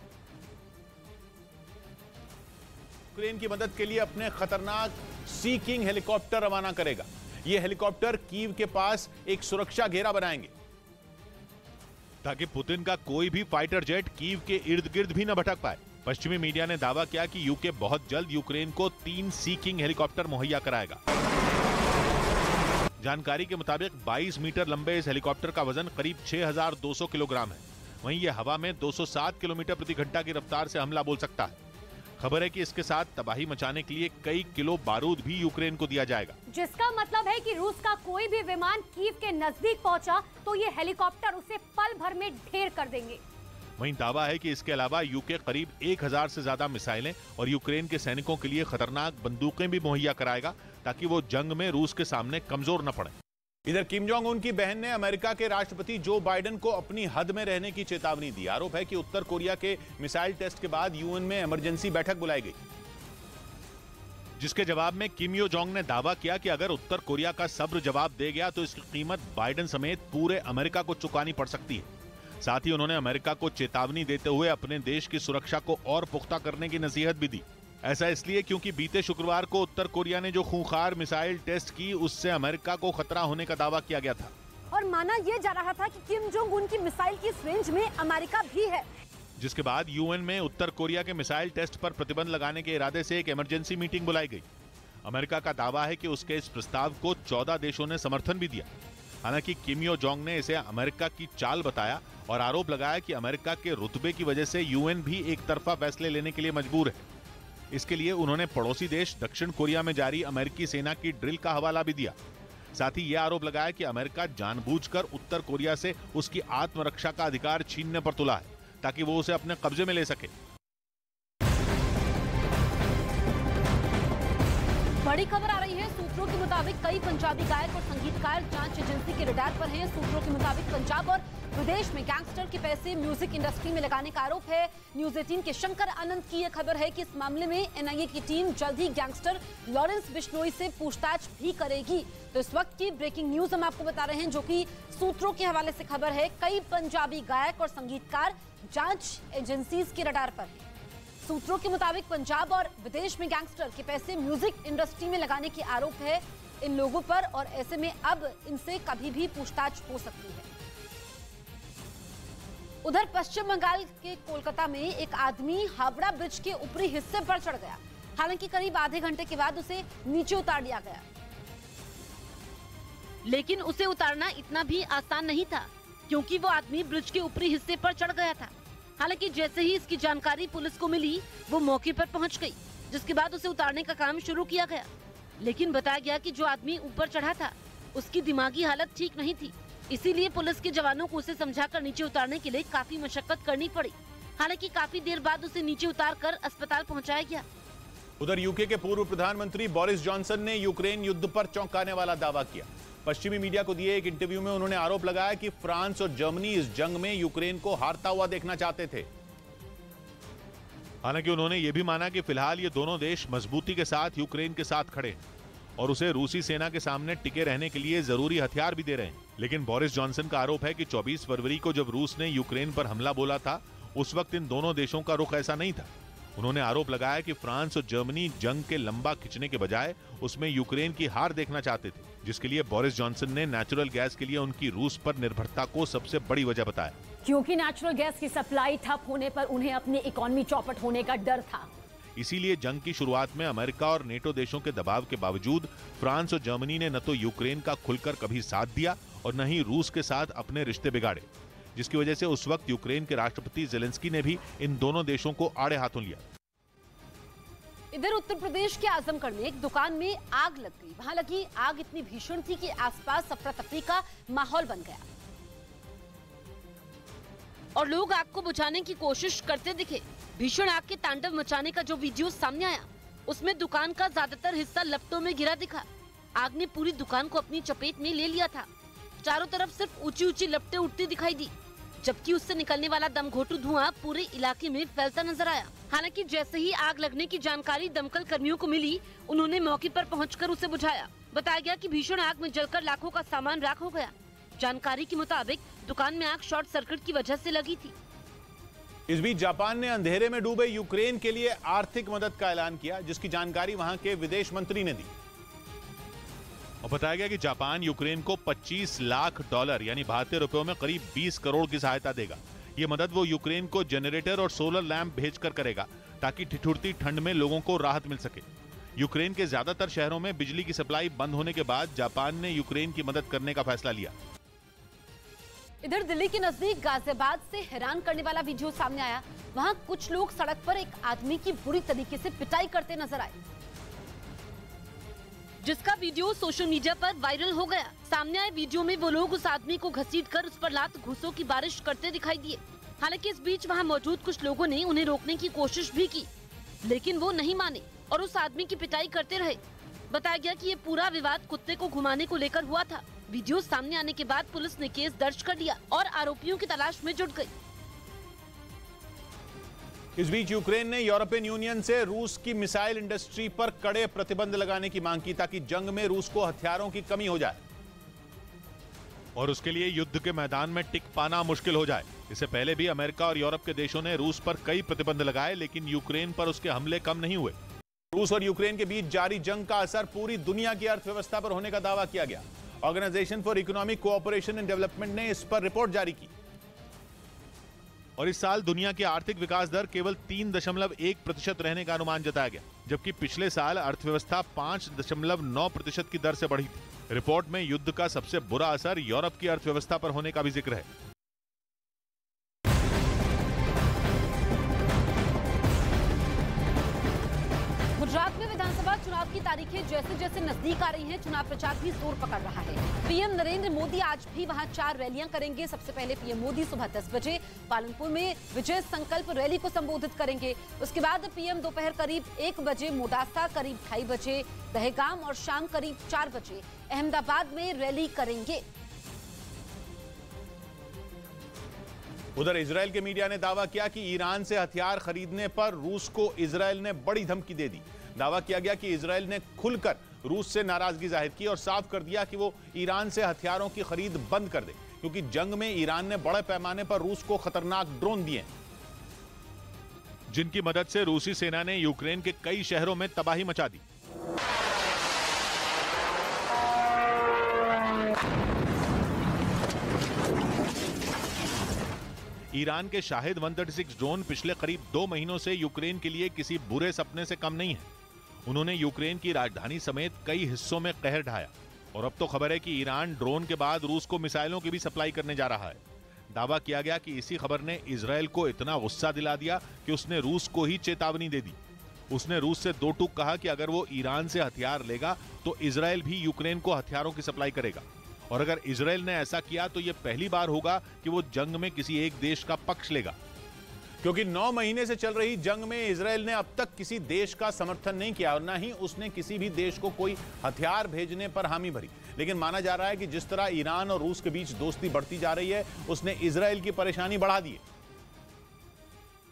यूक्रेन की मदद के लिए अपने खतरनाक सी किंग हेलीकॉप्टर रवाना करेगा। ये हेलीकॉप्टर कीव के पास एक सुरक्षा घेरा बनाएंगे, ताकि पुतिन का कोई भी फाइटर जेट कीव के इर्द गिर्द भी न भटक पाए। पश्चिमी मीडिया ने दावा किया कि यूके बहुत जल्द यूक्रेन को 3 सी किंग हेलीकॉप्टर मुहैया कराएगा। जानकारी के मुताबिक 22 मीटर लंबे इस हेलीकॉप्टर का वजन करीब 6200 किलोग्राम है। वहीं यह हवा में 207 किलोमीटर प्रति घंटा की रफ्तार से हमला बोल सकता है। खबर है कि इसके साथ तबाही मचाने के लिए कई किलो बारूद भी यूक्रेन को दिया जाएगा, जिसका मतलब है कि रूस का कोई भी विमान कीव के नजदीक पहुंचा तो ये हेलीकॉप्टर उसे पल भर में ढेर कर देंगे। वहीं दावा है कि इसके अलावा यूके करीब 1000 से ज्यादा मिसाइलें और यूक्रेन के सैनिकों के लिए खतरनाक बंदूकें भी मुहैया कराएगा ताकि वो जंग में रूस के सामने कमजोर न पड़े। इधर किम जोंग उन की बहन ने अमेरिका के राष्ट्रपति जो बाइडेन को अपनी हद में रहने की चेतावनी दी। आरोप है कि उत्तर कोरिया के मिसाइल टेस्ट के बाद यूएन में इमरजेंसी बैठक बुलाई गई, जिसके जवाब में किम यो जोंग ने दावा किया कि अगर उत्तर कोरिया का सब्र जवाब दे गया तो इसकी कीमत बाइडेन समेत पूरे अमेरिका को चुकानी पड़ सकती है। साथ ही उन्होंने अमेरिका को चेतावनी देते हुए अपने देश की सुरक्षा को और पुख्ता करने की नसीहत भी दी। ऐसा इसलिए क्योंकि बीते शुक्रवार को उत्तर कोरिया ने जो खूंखार मिसाइल टेस्ट की उससे अमेरिका को खतरा होने का दावा किया गया था और माना यह जा रहा था कि किम जोंग उन की मिसाइल की इस रेंज में अमेरिका भी है, जिसके बाद यूएन में उत्तर कोरिया के मिसाइल टेस्ट पर प्रतिबंध लगाने के इरादे से एक इमरजेंसी मीटिंग बुलाई गई। अमेरिका का दावा है कि उसके इस प्रस्ताव को 14 देशों ने समर्थन भी दिया। हालांकि किम यो जोंग ने इसे अमेरिका की चाल बताया और आरोप लगाया कि अमेरिका के रुतबे की वजह से यूएन भी एक तरफा फैसले लेने के लिए मजबूर है। इसके लिए उन्होंने पड़ोसी देश दक्षिण कोरिया में जारी अमेरिकी सेना की ड्रिल का हवाला भी दिया। साथ ही यह आरोप लगाया कि अमेरिका जानबूझकर उत्तर कोरिया से उसकी आत्मरक्षा का अधिकार छीनने पर तुला है ताकि वो उसे अपने कब्जे में ले सके। बड़ी खबर आ रही है। सूत्रों के मुताबिक कई पंजाबी गायक और संगीतकार जांच एजेंसी के रडार पर हैं। सूत्रों के मुताबिक पंजाब और विदेश में गैंगस्टर के पैसे म्यूजिक इंडस्ट्री में लगाने का आरोप है। न्यूज 18 के शंकर आनंद की यह खबर है कि इस मामले में एनआईए की टीम जल्द ही गैंगस्टर लॉरेंस बिश्नोई से पूछताछ भी करेगी। तो इस वक्त की ब्रेकिंग न्यूज हम आपको बता रहे हैं, जो कि सूत्रों के हवाले से खबर है। कई पंजाबी गायक और संगीतकार जांच एजेंसीज के रडार पर हैं। सूत्रों के मुताबिक पंजाब और विदेश में गैंगस्टर के पैसे म्यूजिक इंडस्ट्री में लगाने की आरोप है इन लोगों पर और ऐसे में अब इनसे कभी भी पूछताछ हो सकती है। उधर पश्चिम बंगाल के कोलकाता में एक आदमी हावड़ा ब्रिज के ऊपरी हिस्से पर चढ़ गया। हालांकि करीब आधे घंटे के बाद उसे नीचे उतार दिया गया, लेकिन उसे उतारना इतना भी आसान नहीं था क्योंकि वो आदमी ब्रिज के ऊपरी हिस्से पर चढ़ गया था। हालांकि जैसे ही इसकी जानकारी पुलिस को मिली वो मौके पर पहुंच गई, जिसके बाद उसे उतारने का काम शुरू किया गया। लेकिन बताया गया कि जो आदमी ऊपर चढ़ा था उसकी दिमागी हालत ठीक नहीं थी, इसीलिए पुलिस के जवानों को उसे समझाकर नीचे उतारने के लिए काफी मशक्कत करनी पड़ी। हालांकि काफी देर बाद उसे नीचे उतारकर अस्पताल पहुंचाया गया। उधर यूके के पूर्व प्रधानमंत्री बोरिस जॉनसन ने यूक्रेन युद्ध पर चौंकाने वाला दावा किया। पश्चिमी मीडिया को दिए एक इंटरव्यू में उन्होंने आरोप लगाया कि फ्रांस और जर्मनी इस जंग में यूक्रेन को हारता हुआ देखना चाहते थे। हालांकि उन्होंने यह भी माना कि फिलहाल ये दोनों देश मजबूती के साथ यूक्रेन के साथ खड़े हैं और उसे रूसी सेना के सामने टिके रहने के लिए जरूरी हथियार भी दे रहे हैं। लेकिन बोरिस जॉनसन का आरोप है कि 24 फरवरी को जब रूस ने यूक्रेन पर हमला बोला था उस वक्त इन दोनों देशों का रुख ऐसा नहीं था। उन्होंने आरोप लगाया कि फ्रांस और जर्मनी जंग के लंबा खिंचने के बजाय उसमें यूक्रेन की हार देखना चाहते थे, जिसके लिए बोरिस जॉनसन ने नेचुरल गैस के लिए उनकी रूस पर निर्भरता को सबसे बड़ी वजह बताया। क्योंकि नेचुरल गैस की सप्लाई ठप होने पर उन्हें अपनी इकोनॉमी चौपट होने का डर था। इसीलिए जंग की शुरुआत में अमेरिका और नेटो देशों के दबाव के बावजूद फ्रांस और जर्मनी ने न तो यूक्रेन का खुलकर कभी साथ दिया और न ही रूस के साथ अपने रिश्ते बिगाड़े, जिसकी वजह से उस वक्त यूक्रेन के राष्ट्रपति ज़ेलेंस्की ने भी इन दोनों देशों को आड़े हाथों लिया। इधर उत्तर प्रदेश के आजमगढ़ में एक दुकान में आग लग गई। वहां लगी आग इतनी भीषण थी कि आसपास अफरा तफरी का माहौल बन गया और लोग आग को बुझाने की कोशिश करते दिखे। भीषण आग के तांडव मचाने का जो वीडियो सामने आया उसमें दुकान का ज्यादातर हिस्सा लपटों में गिरा दिखा। आग ने पूरी दुकान को अपनी चपेट में ले लिया था। चारों तरफ सिर्फ ऊंची ऊंची लपटें उठती दिखाई दी, जबकि उससे निकलने वाला दमघोटू धुआं पूरे इलाके में फैलता नजर आया। हालांकि जैसे ही आग लगने की जानकारी दमकल कर्मियों को मिली, उन्होंने मौके पर पहुंचकर उसे बुझाया। बताया गया कि भीषण आग में जलकर लाखों का सामान राख हो गया। जानकारी के मुताबिक दुकान में आग शॉर्ट सर्किट की वजह से लगी थी। इस बीच जापान ने अंधेरे में डूबे यूक्रेन के लिए आर्थिक मदद का ऐलान किया, जिसकी जानकारी वहां के विदेश मंत्री ने दी। और बताया गया कि जापान यूक्रेन को $25 लाख यानी भारतीय रुपयों में करीब 20 करोड़ की सहायता देगा। ये मदद वो यूक्रेन को जनरेटर और सोलर लैंप भेजकर करेगा ताकि ठिठुरती ठंड में लोगों को राहत मिल सके। यूक्रेन के ज्यादातर शहरों में बिजली की सप्लाई बंद होने के बाद जापान ने यूक्रेन की मदद करने का फैसला लिया। इधर दिल्ली के नजदीक गाजियाबाद से हैरान करने वाला वीडियो सामने आया। वहां कुछ लोग सड़क पर एक आदमी की बुरी तरीके से पिटाई करते नजर आए, जिसका वीडियो सोशल मीडिया पर वायरल हो गया। सामने आए वीडियो में वो लोग उस आदमी को घसीटकर उस पर लात घूंसों की बारिश करते दिखाई दिए। हालांकि इस बीच वहां मौजूद कुछ लोगों ने उन्हें रोकने की कोशिश भी की, लेकिन वो नहीं माने और उस आदमी की पिटाई करते रहे। बताया गया कि ये पूरा विवाद कुत्ते को घुमाने को लेकर हुआ था। वीडियो सामने आने के बाद पुलिस ने केस दर्ज कर लिया और आरोपियों की तलाश में जुट गई। इस बीच यूक्रेन ने यूरोपियन यूनियन से रूस की मिसाइल इंडस्ट्री पर कड़े प्रतिबंध लगाने की मांग की ताकि जंग में रूस को हथियारों की कमी हो जाए और उसके लिए युद्ध के मैदान में टिक पाना मुश्किल हो जाए। इससे पहले भी अमेरिका और यूरोप के देशों ने रूस पर कई प्रतिबंध लगाए, लेकिन यूक्रेन पर उसके हमले कम नहीं हुए। रूस और यूक्रेन के बीच जारी जंग का असर पूरी दुनिया की अर्थव्यवस्था पर होने का दावा किया गया। Organisation for economic cooperation and development ने इस पर रिपोर्ट जारी की और इस साल दुनिया की आर्थिक विकास दर केवल 3.1% रहने का अनुमान जताया गया, जबकि पिछले साल अर्थव्यवस्था 5.9% की दर से बढ़ी थी। रिपोर्ट में युद्ध का सबसे बुरा असर यूरोप की अर्थव्यवस्था पर होने का भी जिक्र है। गुजरात में विधानसभा चुनाव की तारीखें जैसे जैसे नजदीक आ रही हैं, चुनाव प्रचार भी जोर पकड़ रहा है। पीएम नरेंद्र मोदी आज भी वहां 4 रैलियां करेंगे। सबसे पहले पीएम मोदी सुबह 10 बजे पालनपुर में विजय संकल्प रैली को संबोधित करेंगे। उसके बाद पीएम दोपहर करीब 1 बजे मोडासा, करीब 2:30 बजे दहेगाम और शाम करीब 4 बजे अहमदाबाद में रैली करेंगे। उधर इजरायल के मीडिया ने दावा किया कि ईरान से हथियार खरीदने पर रूस को इजरायल ने बड़ी धमकी दे दी। दावा किया गया कि इजरायल ने खुलकर रूस से नाराजगी जाहिर की और साफ कर दिया कि वो ईरान से हथियारों की खरीद बंद कर दे, क्योंकि जंग में ईरान ने बड़े पैमाने पर रूस को खतरनाक ड्रोन दिए, जिनकी मदद से रूसी सेना ने यूक्रेन के कई शहरों में तबाही मचा दी। ईरान के शाहिद 136 ड्रोन पिछले करीब 2 महीनों से यूक्रेन के लिए किसी बुरे सपने से कम नहीं है। उन्होंने यूक्रेन की राजधानी समेत कई हिस्सों में कहर ढाया और अब तो खबर है कि ईरान ड्रोन के बाद रूस को मिसाइलों की भी सप्लाई करने जा रहा है। दावा किया गया कि इसी खबर ने इजरायल को इतना गुस्सा दिला दिया कि उसने रूस को ही चेतावनी दे दी। उसने रूस से 2 टूक कहा कि अगर वो ईरान से हथियार लेगा तो इजरायल भी यूक्रेन को हथियारों की सप्लाई करेगा, और अगर इजरायल ने ऐसा किया तो यह पहली बार होगा कि वो जंग में किसी एक देश का पक्ष लेगा, क्योंकि 9 महीने से चल रही जंग में इजरायल ने अब तक किसी देश का समर्थन नहीं किया और न ही उसने किसी भी देश को कोई हथियार भेजने पर हामी भरी। लेकिन माना जा रहा है कि जिस तरह ईरान और रूस के बीच दोस्ती बढ़ती जा रही है, उसने इजरायल की परेशानी बढ़ा दी है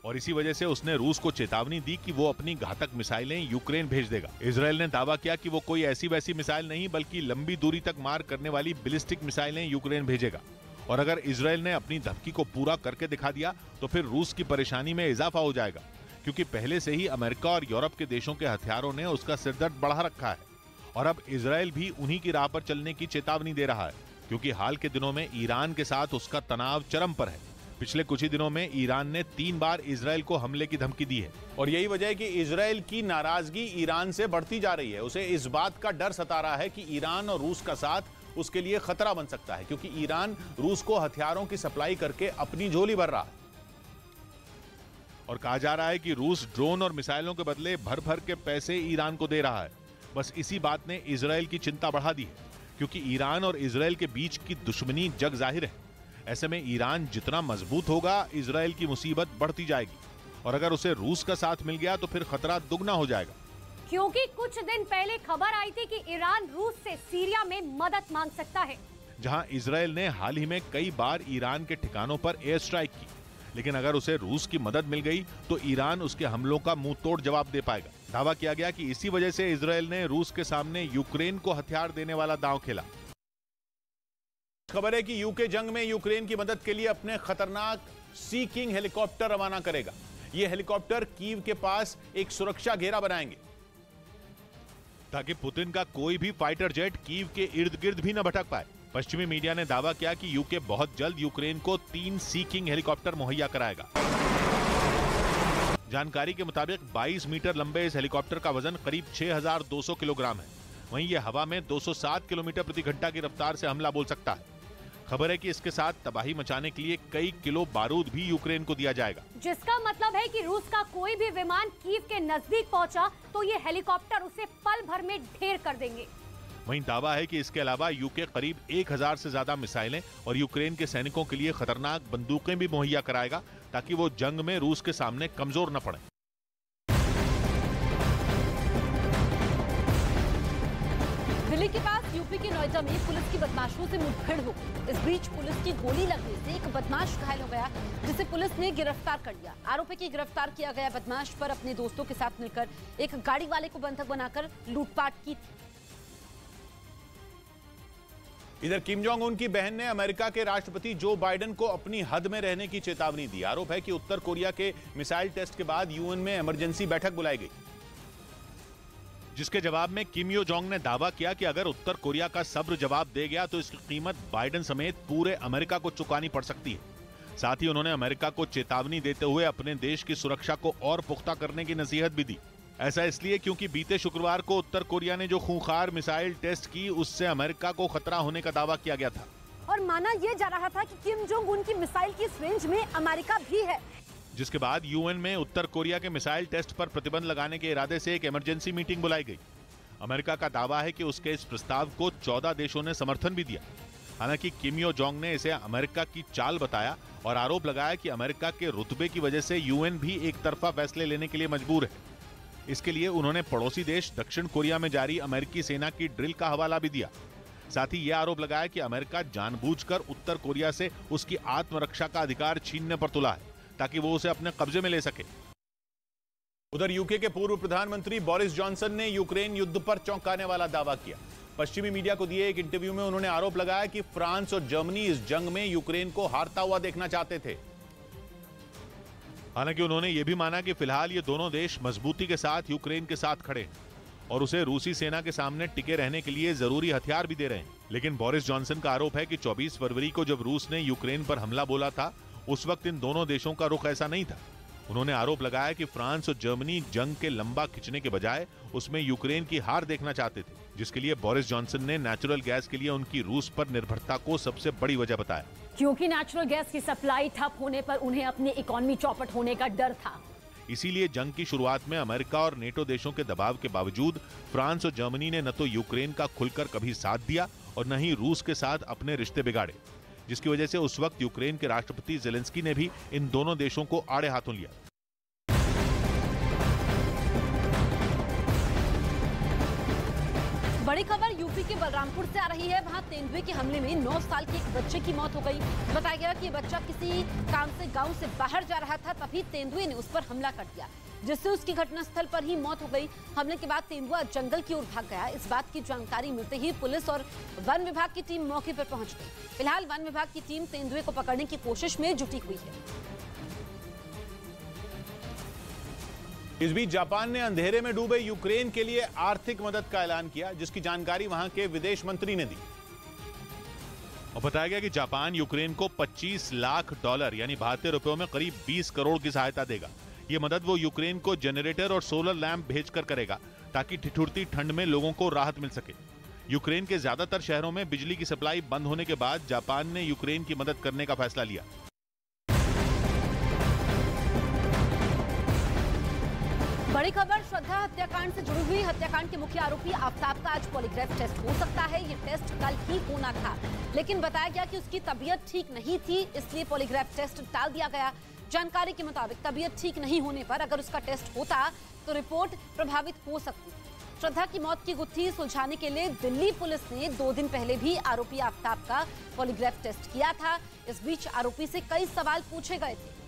और इसी वजह से उसने रूस को चेतावनी दी कि वो अपनी घातक मिसाइलें यूक्रेन भेज देगा। इजरायल ने दावा किया कि वो कोई ऐसी वैसी मिसाइल नहीं बल्कि लंबी दूरी तक मार करने वाली बैलिस्टिक मिसाइलें यूक्रेन भेजेगा, और अगर इजरायल ने अपनी धमकी को पूरा करके दिखा दिया तो फिर रूस की परेशानी में इजाफा हो जाएगा, क्योंकि पहले से ही अमेरिका और यूरोप के देशों के हथियारों ने उसका सिरदर्द बढ़ा रखा है और अब इजरायल भी उन्हीं की राह पर चलने की चेतावनी दे रहा है, क्योंकि हाल के दिनों में ईरान के साथ उसका तनाव चरम पर है। पिछले कुछ ही दिनों में ईरान ने 3 बार इजरायल को हमले की धमकी दी है और यही वजह है कि इजरायल की नाराजगी ईरान से बढ़ती जा रही है। उसे इस बात का डर सता रहा है कि ईरान और रूस का साथ उसके लिए खतरा बन सकता है, क्योंकि ईरान रूस को हथियारों की सप्लाई करके अपनी झोली भर रहा है और कहा जा रहा है कि रूस ड्रोन और मिसाइलों के बदले भर भर के पैसे ईरान को दे रहा है। बस इसी बात ने इजरायल की चिंता बढ़ा दी है, क्योंकि ईरान और इजरायल के बीच की दुश्मनी जग जाहिर है। ऐसे में ईरान जितना मजबूत होगा, इजरायल की मुसीबत बढ़ती जाएगी और अगर उसे रूस का साथ मिल गया तो फिर खतरा दुगना हो जाएगा। क्योंकि कुछ दिन पहले खबर आई थी कि ईरान रूस से सीरिया में मदद मांग सकता है, जहां इजरायल ने हाल ही में कई बार ईरान के ठिकानों पर एयर स्ट्राइक की, लेकिन अगर उसे रूस की मदद मिल गई तो ईरान उसके हमलों का मुंह तोड़ जवाब दे पाएगा। दावा किया गया कि इसी वजह से इजरायल ने रूस के सामने यूक्रेन को हथियार देने वाला दांव खेला। खबर है कि यूके जंग में यूक्रेन की मदद के लिए अपने खतरनाक सी किंग हेलीकॉप्टर रवाना करेगा। ये हेलीकॉप्टर कीव के पास एक सुरक्षा घेरा बनाएंगे ताकि पुतिन का कोई भी फाइटर जेट कीव के इर्द गिर्द भी न भटक पाए। पश्चिमी मीडिया ने दावा किया कि यूके बहुत जल्द यूक्रेन को 3 सी किंग हेलीकॉप्टर मुहैया कराएगा। जानकारी के मुताबिक 22 मीटर लंबे इस हेलीकॉप्टर का वजन करीब 6200 किलोग्राम है। वहीं यह हवा में 207 किलोमीटर प्रति घंटा की रफ्तार से हमला बोल सकता है। खबर है कि इसके साथ तबाही मचाने के लिए कई किलो बारूद भी यूक्रेन को दिया जाएगा, जिसका मतलब है कि रूस का कोई भी विमान कीव के नजदीक पहुंचा तो ये हेलीकॉप्टर उसे पल भर में ढेर कर देंगे। वहीं दावा है कि इसके अलावा यूके करीब 1000 से ज्यादा मिसाइलें और यूक्रेन के सैनिकों के लिए खतरनाक बंदूकें भी मुहैया कराएगा ताकि वो जंग में रूस के सामने कमजोर न पड़े। दिल्ली के पास यूपी के नोएडा में पुलिस की बदमाशों से मुठभेड़ हो गई। इस बीच पुलिस की गोली लगने से एक बदमाश घायल हो गया, जिसे पुलिस ने गिरफ्तार कर लिया। आरोपी की गिरफ्तार किया गया बदमाश पर अपने दोस्तों के साथ मिलकर एक गाड़ी वाले को बंधक बनाकर लूटपाट की थी। इधर किम जोंग उन की बहन ने अमेरिका के राष्ट्रपति जो बाइडेन को अपनी हद में रहने की चेतावनी दी। आरोप है कि उत्तर कोरिया के मिसाइल टेस्ट के बाद यूएन में इमरजेंसी बैठक बुलाई गई, जिसके जवाब में किम यो जोंग ने दावा किया कि अगर उत्तर कोरिया का सब्र जवाब दे गया तो इसकी कीमत बाइडेन समेत पूरे अमेरिका को चुकानी पड़ सकती है। साथ ही उन्होंने अमेरिका को चेतावनी देते हुए अपने देश की सुरक्षा को और पुख्ता करने की नसीहत भी दी। ऐसा इसलिए क्योंकि बीते शुक्रवार को उत्तर कोरिया ने जो खूंखार मिसाइल टेस्ट की, उससे अमेरिका को खतरा होने का दावा किया गया था और माना यह जा रहा था कि किम जोंग उन की मिसाइल की इस रेंज में अमेरिका भी है। जिसके बाद यूएन में उत्तर कोरिया के मिसाइल टेस्ट पर प्रतिबंध लगाने के इरादे से एक इमरजेंसी मीटिंग बुलाई गई। अमेरिका का दावा है कि उसके इस प्रस्ताव को 14 देशों ने समर्थन भी दिया। हालांकि किम यो जोंग ने इसे अमेरिका की चाल बताया और आरोप लगाया कि अमेरिका के रुतबे की वजह से यूएन भी एक तरफा फैसले लेने के लिए मजबूर है। इसके लिए उन्होंने पड़ोसी देश दक्षिण कोरिया में जारी अमेरिकी सेना की ड्रिल का हवाला भी दिया। साथ ही यह आरोप लगाया कि अमेरिका जानबूझकर उत्तर कोरिया से उसकी आत्मरक्षा का अधिकार छीनने पर तुला है ताकि वो उसे अपने कब्जे में ले सके। उधर यूके के पूर्व प्रधानमंत्री बोरिस जॉनसन ने यूक्रेन युद्ध पर चौंकाने वाला दावा किया। पश्चिमी मीडिया को दिए एक इंटरव्यू में उन्होंने आरोप लगाया कि फ्रांस और जर्मनी इस जंग में यूक्रेन को हारता हुआ देखना चाहते थे। हालांकि उन्होंने यह भी माना कि फिलहाल ये दोनों देश मजबूती के साथ यूक्रेन के साथ खड़े हैं और उसे रूसी सेना के सामने टिके रहने के लिए जरूरी हथियार भी दे रहे हैं। लेकिन बोरिस जॉनसन का आरोप है कि 24 फरवरी को जब रूस ने यूक्रेन पर हमला बोला था, उस वक्त इन दोनों देशों का रुख ऐसा नहीं था। उन्होंने आरोप लगाया कि फ्रांस और जर्मनी जंग के लंबा खिंचने के बजाय उसमें यूक्रेन की हार देखना चाहते थे, जिसके लिए बोरिस जॉनसन ने नेचुरल गैस के लिए उनकी रूस पर निर्भरता को सबसे बड़ी वजह बताया। क्योंकि नेचुरल गैस की सप्लाई ठप होने पर उन्हें अपनी इकोनॉमी चौपट होने का डर था। इसीलिए जंग की शुरुआत में अमेरिका और नेटो देशों के दबाव के बावजूद फ्रांस और जर्मनी ने न तो यूक्रेन का खुलकर कभी साथ दिया और न ही रूस के साथ अपने रिश्ते बिगाड़े, जिसकी वजह से उस वक्त यूक्रेन के राष्ट्रपति ज़ेलेंस्की ने भी इन दोनों देशों को आड़े हाथों लिया। बड़ी खबर यूपी के बलरामपुर से आ रही है। वहां तेंदुए के हमले में 9 साल के एक बच्चे की मौत हो गई। बताया गया कि बच्चा किसी काम से गांव से बाहर जा रहा था, तभी तेंदुए ने उस पर हमला कर दिया, जिससे उसकी घटनास्थल पर ही मौत हो गई। हमले के बाद तेंदुआ जंगल की ओर भाग गया। इस बात की जानकारी मिलते ही पुलिस और वन विभाग की टीम मौके पर पहुंच गई। फिलहाल वन विभाग की टीम तेंदुए को पकड़ने की कोशिश में जुटी हुई है। इस बीच जापान ने अंधेरे में डूबे यूक्रेन के लिए आर्थिक मदद का ऐलान किया, जिसकी जानकारी वहां के विदेश मंत्री ने दी। और बताया गया कि जापान यूक्रेन को $25 लाख यानी भारतीय रुपयों में करीब 20 करोड़ की सहायता देगा। ये मदद वो यूक्रेन को जनरेटर और सोलर लैंप भेजकर करेगा ताकि ठिठुरती ठंड में लोगों को राहत मिल सके। यूक्रेन के ज्यादातर शहरों में बिजली की सप्लाई बंद होने के बाद जापान ने यूक्रेन की मदद करने का फैसला लिया। बड़ी खबर, श्रद्धा हत्याकांड से जुड़ी हुई हत्याकांड के मुख्य आरोपी आफ्ताब का आज पॉलीग्राफ टेस्ट हो सकता है। ये टेस्ट कल ही होना था, लेकिन बताया गया कि उसकी तबीयत ठीक नहीं थी, इसलिए पॉलीग्राफ टेस्ट टाल दिया गया। जानकारी के मुताबिक तबीयत ठीक नहीं होने पर अगर उसका टेस्ट होता तो रिपोर्ट प्रभावित हो सकती। श्रद्धा की मौत की गुत्थी सुलझाने के लिए दिल्ली पुलिस ने 2 दिन पहले भी आरोपी आफ्ताब का पॉलीग्राफ टेस्ट किया था। इस बीच आरोपी से कई सवाल पूछे गए थे।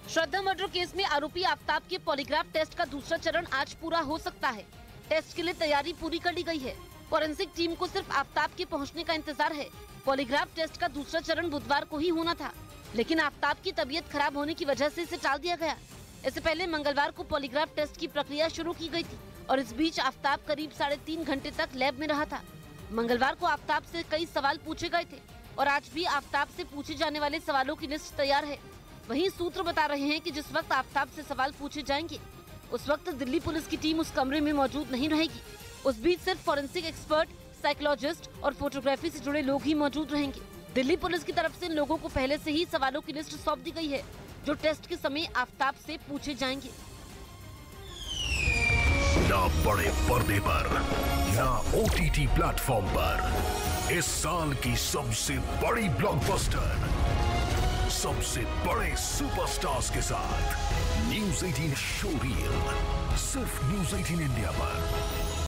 श्रद्धा मर्डर केस में आरोपी आफ्ताब के पॉलीग्राफ टेस्ट का दूसरा चरण आज पूरा हो सकता है। टेस्ट के लिए तैयारी पूरी कर ली गई है। फॉरेंसिक टीम को सिर्फ आफ्ताब के पहुंचने का इंतजार है। पॉलीग्राफ टेस्ट का दूसरा चरण बुधवार को ही होना था, लेकिन आफ्ताब की तबीयत खराब होने की वजह से इसे टाल दिया गया। इससे पहले मंगलवार को पॉलीग्राफ टेस्ट की प्रक्रिया शुरू की गई थी और इस बीच आफ्ताब करीब 3.5 घंटे तक लैब में रहा था। मंगलवार को आफ्ताब से कई सवाल पूछे गए थे और आज भी आफ्ताब से पूछे जाने वाले सवालों की लिस्ट तैयार है। वहीं सूत्र बता रहे हैं कि जिस वक्त आफ्ताब से सवाल पूछे जाएंगे उस वक्त दिल्ली पुलिस की टीम उस कमरे में मौजूद नहीं रहेगी। उस बीच सिर्फ फॉरेंसिक एक्सपर्ट, साइकोलॉजिस्ट और फोटोग्राफी से जुड़े लोग ही मौजूद रहेंगे। दिल्ली पुलिस की तरफ से इन लोगों को पहले से ही सवालों की लिस्ट सौंप दी गई है जो टेस्ट के समय आफ्ताब से पूछे जाएंगे। ना बड़े पर्दे पर, ना OTT प्लेटफॉर्म पर, इस साल की सबसे बड़ी ब्लॉकबस्टर, सबसे बड़े सुपरस्टार्स के साथ News 18 शो रील, सिर्फ News 18 इंडिया पर।